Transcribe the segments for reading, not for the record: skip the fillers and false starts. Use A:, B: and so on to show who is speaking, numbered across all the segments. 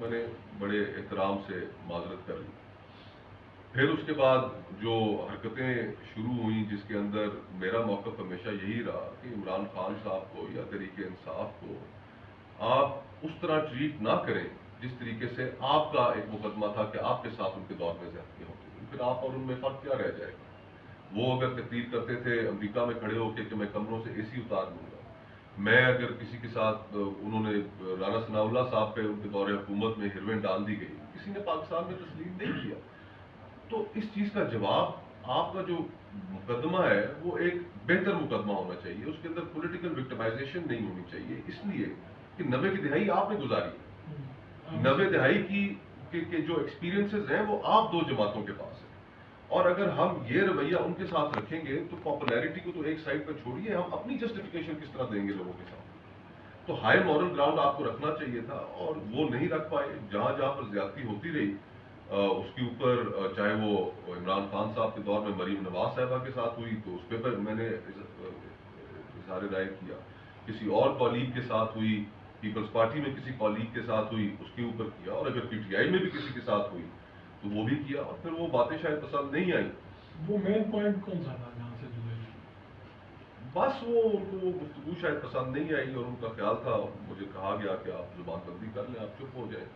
A: میں نے بڑے احترام سے معذرت کر لی. پھر اس کے بعد جو حرکتیں شروع ہوئیں جس کے اندر میرا موقف ہمیشہ یہی رہا کہ عمران خان صاحب کو یا تحریک انصاف کو آپ اس طرح ٹریٹ نہ کریں جس طریقے سے آپ کا ایک مقدمہ تھا کہ آپ کے ساتھ ان کے دور میں زیادتی ہوتی تھی. پھر آپ اور ان میں فرق کیا رہ جائے گا؟ وہ اگر تقریر کرتے تھے امریکہ میں کھڑے ہو کے کہ میں کمروں سے اے سی اتار دوں گا, میں اگر کسی کے ساتھ انہوں نے رانا ثناء اللہ صاحب پہ ان کے دور حکومت میں ہیروئن ڈال دی گئی, کسی نے پاکستان میں تسلیم نہیں کیا. تو اس چیز کا جواب آپ کا جو مقدمہ ہے وہ ایک بہتر مقدمہ ہونا چاہیے, اس کے اندر پولیٹیکل وکٹمائزیشن نہیں ہونی چاہیے, اس لیے کہ 90 کی دہائی آپ نے گزاری, 90 دہائی کی جو ایکسپیرینسز ہیں وہ آپ دو جماعتوں کے پاس ہیں. اور اگر ہم یہ رویہ ان کے ساتھ رکھیں گے تو پاپولیرٹی کو تو ایک سائڈ پہ چھوڑیے, ہم اپنی جسٹیفیکیشن کس طرح دیں گے لوگوں کے ساتھ؟ تو ہائی مورل گراؤنڈ آپ کو رکھنا چاہیے تھا اور وہ نہیں رکھ پائے. جہاں جہاں پر زیادتی ہوتی رہی اس کے اوپر, چاہے وہ عمران خان صاحب کے دور میں مریم نواز صاحبہ کے ساتھ ہوئی تو اس پہ میں نے اظہار رائے کیا, کسی اور کولیگ کے ساتھ ہوئی, پیپلز پارٹی میں کسی کولیگ کے ساتھ ہوئی اس کے اوپر کیا, اور اگر پی ٹی آئی میں بھی کسی کے ساتھ ہوئی تو وہ بھی کیا. اور پھر وہ باتیں شاید پسند نہیں آئیں.
B: وہ مین پوائنٹ کون سا تھا جہاں سے جڑے؟
A: بس وہ ان کو گفتگو شاید پسند نہیں آئی اور ان کا خیال تھا, مجھے کہا گیا کہ آپ زبان بندی کر لیں, آپ چپ ہو جائیں.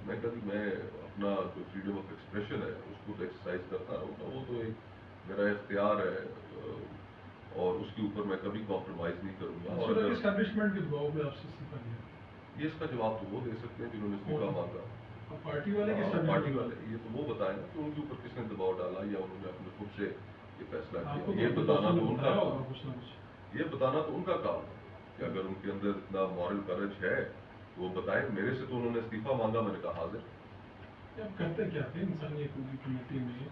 A: میں کہتی میں اپنا جو فریڈم آف ایکسپریشن ہے اس کو تو ایکسرسائز کرتا رہوں گا, وہ تو ایک میرا اختیار ہے اور اس کے اوپر میں کبھی کمپرومائز نہیں کروں گا. اور اگر
B: اسٹیبلشمنٹ کے دباؤ میں آپ سے استعفیٰ دیا,
A: یہ اس کا جواب تو وہ دے سکتے ہیں جنہوں نے استعفیٰ مانگا.
B: پارٹی والے
A: پارٹی والے یہ تو وہ بتائیں کہ ان کے اوپر کس نے دباؤ ڈالا یا انہوں نے اپنے خود سے یہ فیصلہ کیا. یہ بتانا تو ان کا کام, یہ بتانا تو ان کا کام ہے کہ اگر ان کے اندر اتنا مورل کرج ہے تو وہ بتائیں. میرے سے تو انہوں نے استعفیٰ مانگا, میں نے کہا حاضر.
B: آپ کرتے کیا تھے انسانی حقوق کمیٹی میں؟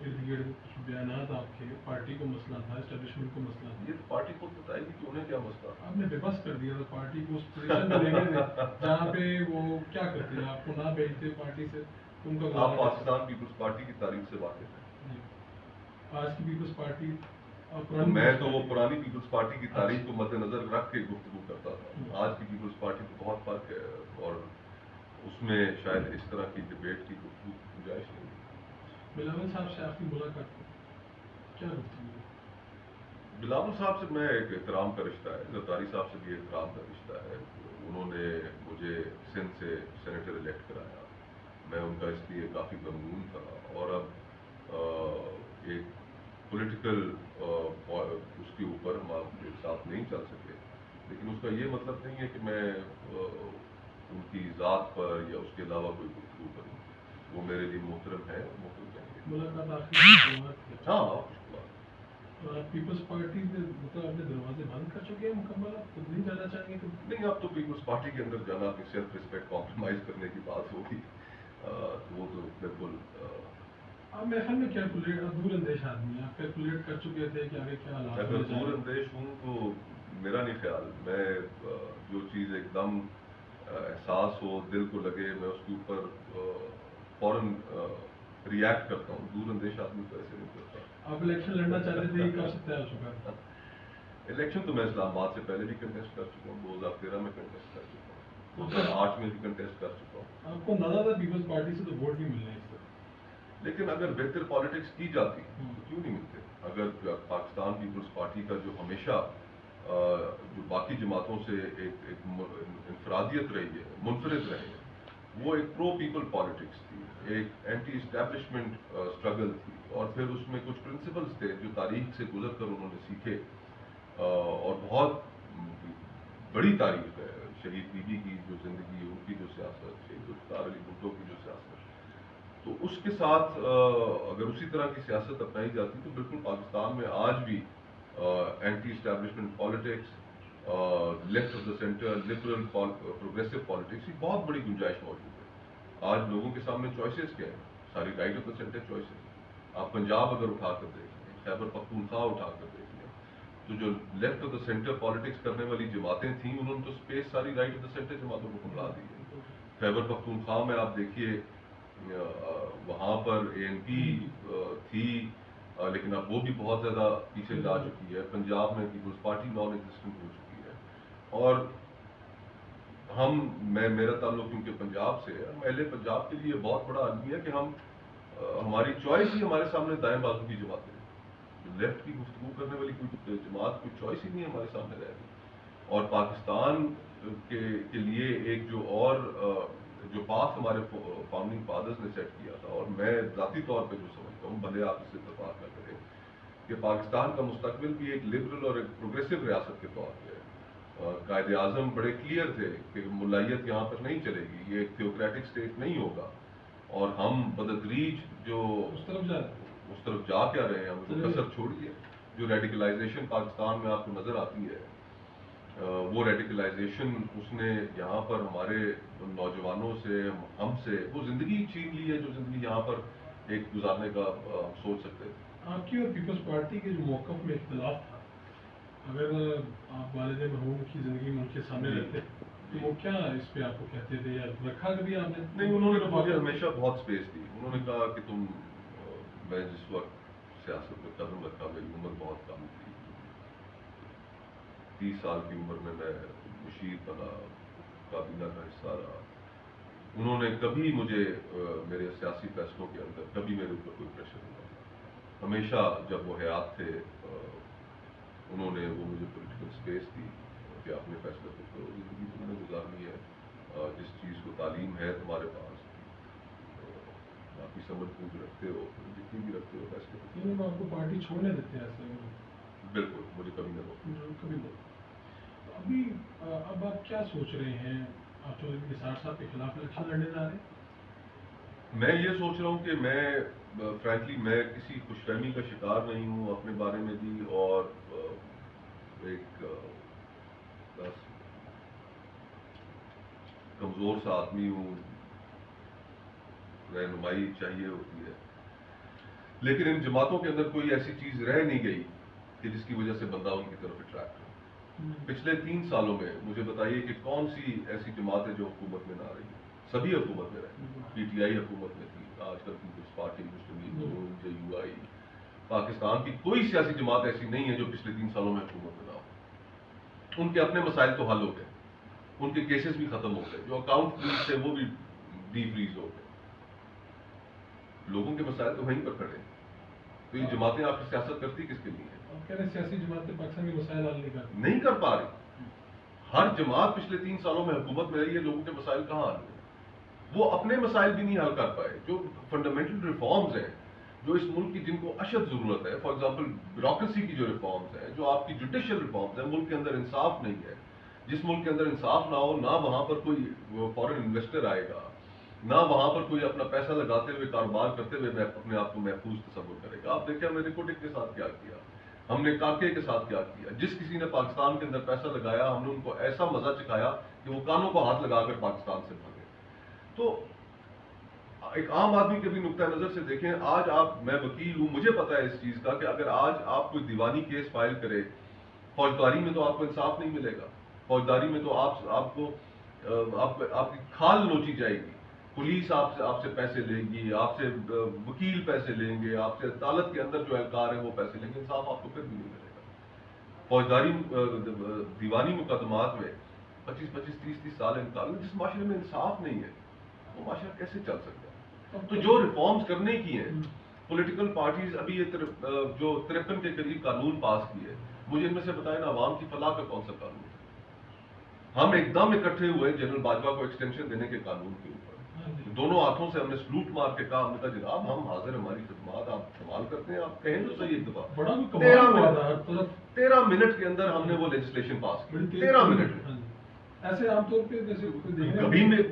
B: ارد گرد کچھ بیانات آپ کے, پارٹی کو مسئلہ تھا, اسٹیبلشمنٹ کو مسئلہ تھا,
A: یہ تو پارٹی خود بتائے گی کہ انہیں کیا مسئلہ تھا.
B: آپ نے بے بس کر دیا تھا پارٹی کو اس پوزیشن میں لے گئے جہاں پہ وہ کیا کرتے ہیں, آپ کو نہ بھیجتے پارٹی سے, ان کا
A: آپ پاکستان پیپلز پارٹی کی تاریخ سے واقف ہیں.
B: آج کی پیپلز پارٹی,
A: میں تو وہ پرانی پیپلز پارٹی کی تاریخ کو مد نظر رکھ کے گفتگو کرتا تھا. آج کی پیپلز پارٹی تو بہت فرق ہے اور اس میں شاید اس طرح کی ڈبیٹ کی گفتگو کی گنجائش نہیں.
B: بلاول صاحب سے آپ کی ملاقات کیا گفتگو؟
A: بلاول صاحب سے میں ایک احترام کا رشتہ ہے, زرداری صاحب سے بھی احترام کا رشتہ ہے. انہوں نے مجھے سندھ سے سینیٹر الیکٹ کرایا, میں ان کا اس لیے کافی ممنون تھا. اور اب ایک پولیٹیکل اس کے اوپر ہم ایک ساتھ نہیں چل سکے, لیکن اس کا یہ مطلب نہیں ہے کہ میں ان کی ذات پر یا اس کے علاوہ کوئی گفتگو کروں. وہ میرے لیے محترم ہے, محترم رہیں گے.
B: ملاقات
A: ہاں
B: آپ پیپلز پارٹی میں مطلب اپنے دروازے بند کر چکے ہیں مکمل, آپ خود نہیں جانا چاہیں گے؟
A: نہیں, اب تو پیپلز پارٹی کے اندر جانا اپنی سیلف ریسپیکٹ کمپرومائز کرنے کی بات ہوگی, وہ تو بالکل.
B: آپ میرے خیال میں کیلکولیٹ, دور اندیش آدمی ہیں, آپ کیلکولیٹ کر چکے تھے کہ آگے کیا حالات.
A: اگر دور اندیش ہوں تو میرا نہیں خیال, میں جو چیز ایک دم احساس ہو, دل کو لگے, میں اس کے اوپر فوراً ری ایکٹ کرتا ہوں. دور اندیش آدمی تو ایسے نہیں کرتا.
B: آپ الیکشن لڑنا چاہتے تھے, یہ کب سے طے ہو چکا ہے؟
A: الیکشن تو میں اسلام آباد سے پہلے بھی کنٹیسٹ کر چکا ہوں, 2013 میں کنٹیسٹ کر چکا ہوں, 2008 میں بھی کنٹیسٹ کر چکا ہوں.
B: آپ کو اندازہ تھا پیپلز پارٹی سے تو ووٹ بھی ملنے ہیں,
A: لیکن اگر بہتر پالیٹکس کی جاتی تو کیوں نہیں ملتے. اگر پاکستان پیپلز پارٹی کا جو ہمیشہ جو باقی جماعتوں سے ایک انفرادیت رہی ہے, منفرد رہے ہیں, وہ ایک پرو پیپل پالیٹکس تھی, ایک اینٹی اسٹیبلشمنٹ اسٹرگل تھی, اور پھر اس میں کچھ پرنسپلز تھے جو تاریخ سے گزر کر انہوں نے سیکھے. اور بہت بڑی تاریخ ہے شہید بی بی کی جو زندگی, ان کی جو سیاست, شہید ذوالفقار علی بھٹو کی جو سیاست, تو اس کے ساتھ اگر اسی طرح کی سیاست اپنائی جاتی تو بالکل پاکستان میں آج بھی anti establishment politics, left of the centre, liberal progressive politics کی بہت بڑی گنجائش موجود ہے. آج لوگوں کے سامنے چوائسیز کیا ہیں, ساری right of the centre choices. آپ پنجاب اگر اٹھا کر دیکھ لیں, خیبر پختونخوا اٹھا کر دیکھ لیں, تو جو left of the centre politics کرنے والی جماعتیں تھیں انہوں نے تو اسپیس ساری رائٹ آف دا سینٹر جماعتوں کو کملا دی ہے. خیبر پختونخوا میں آپ دیکھیے وہاں پر اے این پی تھی, لیکن اب وہ بھی بہت زیادہ پیچھے جا چکی ہے. پنجاب میں پیپلز پارٹی نان ایگزسٹنٹ ہو چکی ہے. اور میرا تعلق کیونکہ پنجاب سے ہے، ہم اہل پنجاب کے لیے بہت بڑا المیہ ہے کہ ہماری چوائس ہی ہمارے سامنے دائیں بازو کی جماعتیں ہیں، لیفٹ کی گفتگو کرنے والی کوئی جماعت کوئی چوائس ہی نہیں ہے ہمارے سامنے رہ گئی. اور پاکستان کے لیے ایک جو پاس ہمارے فاؤنڈنگ فادرز نے سیٹ کیا تھا، اور میں ذاتی طور پہ جو سمجھتا ہوں، بھلے آپ اس سے اتفاق نہ کریں، کہ پاکستان کا مستقبل بھی ایک لبرل اور ایک پروگریسو ریاست کے طور پہ ہے. قائد اعظم بڑے کلیئر تھے کہ ملائیت یہاں پر نہیں چلے گی، یہ ایک تھیوکریٹک اسٹیٹ نہیں ہوگا، اور ہم بتدریج جو
B: اس طرف
A: جا کیا رہے ہیں، ہم کو کثر چھوڑیے. جو ریڈیکلائزیشن پاکستان میں آپ کو نظر آتی ہے، وہ ریڈیکلائزیشن اس نے یہاں پر ہمارے نوجوانوں سے، ہم سے وہ زندگی چھین لی ہے جو زندگی یہاں پر ایک گزارنے کا ہم سوچ سکتے تھے.
B: آپ کی اور پیپلز پارٹی کے جو موقف میں اختلاف تھا، اگر آپ والد مرحوم کی زندگی میں ان کے سامنے رہتے تو وہ کیا اس پہ آپ کو کہتے تھے یا رکھا کبھی آپ نے؟
A: نہیں، انہوں نے مجھے ہمیشہ بہت سپیس دی. انہوں نے کہا کہ میں جس وقت سیاست میں قدم رکھا میری عمر بہت کم تھی، 30 سال کی عمر میں مشیر بنا، کابینہ کا حصہ رہا. انہوں نے کبھی مجھے میرے سیاسی فیصلوں کے اندر کبھی میرے اوپر کوئی پریشر نہیں ڈالا. ہمیشہ جب وہ حیات تھے انہوں نے وہ مجھے پولیٹیکل سپیس دی کہ اپنے فیصلے خود کرو، زندگی تم نے گزارنی ہے، جس چیز کو تعلیم ہے تمہارے پاس، باقی سمجھ بوجھ رکھتے ہو، جتنی بھی رکھتے ہو فیصلے
B: آپ کو پارٹی چھوڑنے دیتے ہیں ایسے؟
A: بالکل، مجھے کبھی نہ روکو.
B: کبھی نہیں. ابھی اب آپ کیا سوچ رہے ہیں؟ آپ 60 صاحب کے خلاف الیکشن لڑنے جا رہے ہیں؟
A: میں یہ سوچ رہا ہوں کہ فرینکلی میں کسی خوش فہمی کا شکار نہیں ہوں اپنے بارے میں بھی، اور ایک بس کمزور سا آدمی ہوں، رہنمائی چاہیے ہوتی ہے. لیکن ان جماعتوں کے اندر کوئی ایسی چیز رہ نہیں گئی کہ جس کی وجہ سے بندہ ان کی طرف اٹریکٹ ہو. پچھلے 3 سالوں میں مجھے بتائیے کہ کون سی ایسی جماعت ہے جو حکومت میں نہ رہی ہے؟ سبھی حکومت میں رہی. پی ٹی آئی حکومت میں تھی، آج کل Peoples Party, Muslim League, J U I. Pakistan کی کوئی سیاسی جماعت ایسی نہیں ہے جو پچھلے 3 سالوں میں حکومت میں نہ ہو. ان کے اپنے مسائل تو حل ہو گئے، ان کے کیسز بھی ختم ہو گئے، جو اکاؤنٹ فریز تھے وہ بھی ڈی فریز ہو گئے. لوگوں کے مسائل تو وہیں پر کھڑے ہیں. تو یہ جماعتیں آپ کی سیاست کرتی کس کے لیے ہیں؟
B: آپ کہہ رہے ہیں سیاسی جماعتیں پاکستان کے مسائل حل
A: نہیں کر پا رہی. ہر جماعت پچھلے 3 سالوں میں حکومت میں رہی ہے، لوگوں کے مسائل کہاں حل ہوئے؟ وہ اپنے مسائل بھی نہیں حل کر پائے. جو فنڈامنٹل ریفارمز ہیں جو اس ملک کی، جن کو اشد ضرورت ہے، فار ایگزامپل بیوروکریسی کی جو ریفارمز ہیں، جو آپ کی جوڈیشل ریفارمز ہیں، ملک کے اندر انصاف نہیں ہے. جس ملک کے اندر انصاف نہ ہو، نہ وہاں پر کوئی فارن انویسٹر آئے گا، نہ وہاں پر کوئی اپنا پیسہ لگاتے ہوئے کاروبار کرتے ہوئے اپنے آپ کو محفوظ تصور کرے گا. آپ دیکھیں ہم نے ریکوٹک کے ساتھ کیا کیا، ہم نے کاکے کے ساتھ کیا کیا. جس کسی نے پاکستان کے اندر پیسہ لگایا، ہم نے ان کو ایسا مزہ چکھایا کہ وہ کانوں کو ہاتھ لگا کر پاکستان سے بھاگے. تو ایک عام آدمی کے بھی نقطۂ نظر سے دیکھیں، آج میں وکیل ہوں، مجھے پتا ہے اس چیز کا کہ اگر آج آپ کوئی دیوانی کیس فائل کرے، فوجداری میں تو آپ کو انصاف نہیں ملے گا. فوجداری میں تو آپ کی کھال نوچی جائے گی. پولیس آپ سے پیسے لے گی، آپ سے وکیل پیسے لیں گے، آپ سے عدالت کے اندر جو اہلکار ہیں وہ پیسے لیں گے. انصاف آپ کو پھر بھی نہیں ملے گا. فوجداری دیوانی مقدمات میں 25-30 سال انتقال، جس معاشرے میں انصاف نہیں ہے وہ معاشرہ کیسے چل سکتا ہے؟ تو جو ریفارمز کرنے کی ہیں، پولیٹیکل پارٹیز ابھی یہ جو 53 کے قریب قانون پاس کیے، مجھے ان میں سے بتائیں نا عوام کی فلاح کا کون سا قانون ہے؟ ہم ایک دم اکٹھے ہوئے جنرل باجوہ کو ایکسٹینشن دینے کے قانون کے اوپر، دونوں ہاتھوں سے ہم نے سلوٹ مار کے کہا، ہم نے کہا جناب ہم حاضر، ہماری خدمات آپ استعمال کرتے ہیں، آپ کہیں تو صحیح ایک دفعہ. 13 منٹ کے اندر ہم نے وہ لیجسلیشن پاس کی. 13 منٹ میں.
B: ایسے عام طور پہ جیسے
A: کبھی میں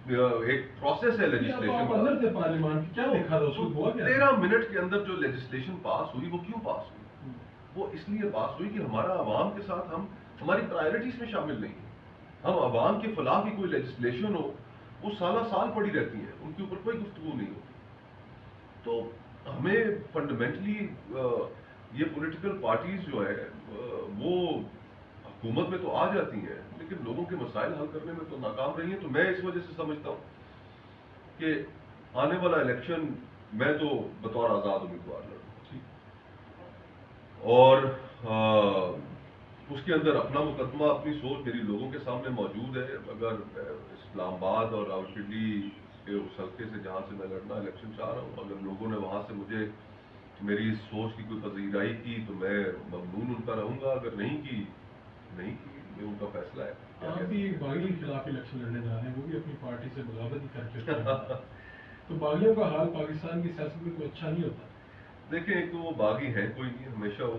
A: ایک پروسیس ہے لیجسلیشن
B: کیا دیکھا تھا اس کو؟
A: 13 منٹ کے اندر جو لیجسلیشن پاس ہوئی، وہ کیوں پاس ہوئی؟ وہ اس لیے پاس ہوئی کہ ہمارا عوام کے ساتھ ہماری پرائرٹیز میں شامل نہیں ہے. ہم عوام کی فلاح کی کوئی لیجسلیشن ہو، وہ سالہ سال پڑی رہتی ہیں، ان کے اوپر کوئی گفتگو نہیں ہوتی. تو ہمیں فنڈامنٹلی یہ پولیٹیکل پارٹیز جو ہے وہ حکومت میں تو آ جاتی ہیں لیکن لوگوں کے مسائل حل کرنے میں تو ناکام رہی ہیں. تو میں اس وجہ سے سمجھتا ہوں کہ آنے والا الیکشن میں تو بطور آزاد امیدوار لڑوں. اور اس کے اندر اپنا مقدمہ، اپنی سوچ میری لوگوں کے سامنے موجود ہے. اگر اسلام آباد اور راولپنڈی کے اس حلقے سے جہاں سے میں لڑنا الیکشن چاہ رہا ہوں، اگر لوگوں نے وہاں سے مجھے میری اس سوچ کی کوئی پذیرائی کی تو میں ممنون ان کا رہوں گا، اگر نہیں کی یہ ان کا فیصلہ ہے.
B: آپ بھی ایک باغی کے خلاف الیکشن لڑنے جا رہے ہیں، وہ بھی اپنی پارٹی سے بغاوت ہی کر کے تو باغیوں کا حال پاکستان کی سیاست میں کوئی اچھا نہیں ہوتا.
A: دیکھیں، ایک تو وہ باغی ہیں کوئی نہیں، ہمیشہ انہوں